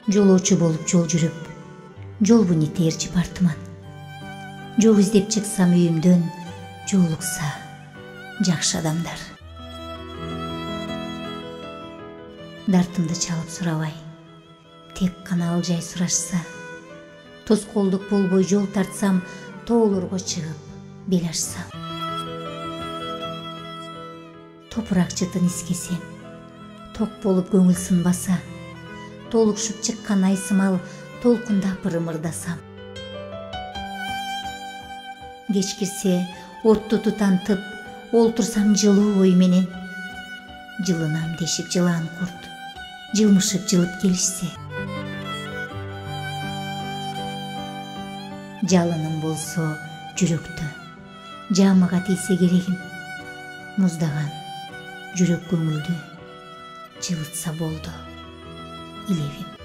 жолоочу болуп жол жүрүп, жолбу нетерчи бартыман. Жол издеп чыксам үйүмдөн, жолукса жакшы адамдар. Дартымды чалып сурабай, тек гана алжай сурашса, тоскоолдук болбой жол тартсам, тоолорго чыгып бел ашсам. Топурак жытын искесем, ток болуп көңүл сынбаса, толукшуп чыккан айсымал толкундап ырымырдасам. Кеч кирсе отту тутантып, олтурсам жылуу ой менен, жылынам дешип жылаан курт, жылмышып жылып келишсе. Жалыным болсо жүрөктө, жаамага тийсе керегим, муздаган жүрөк көңүлдү жылытса болду илебим.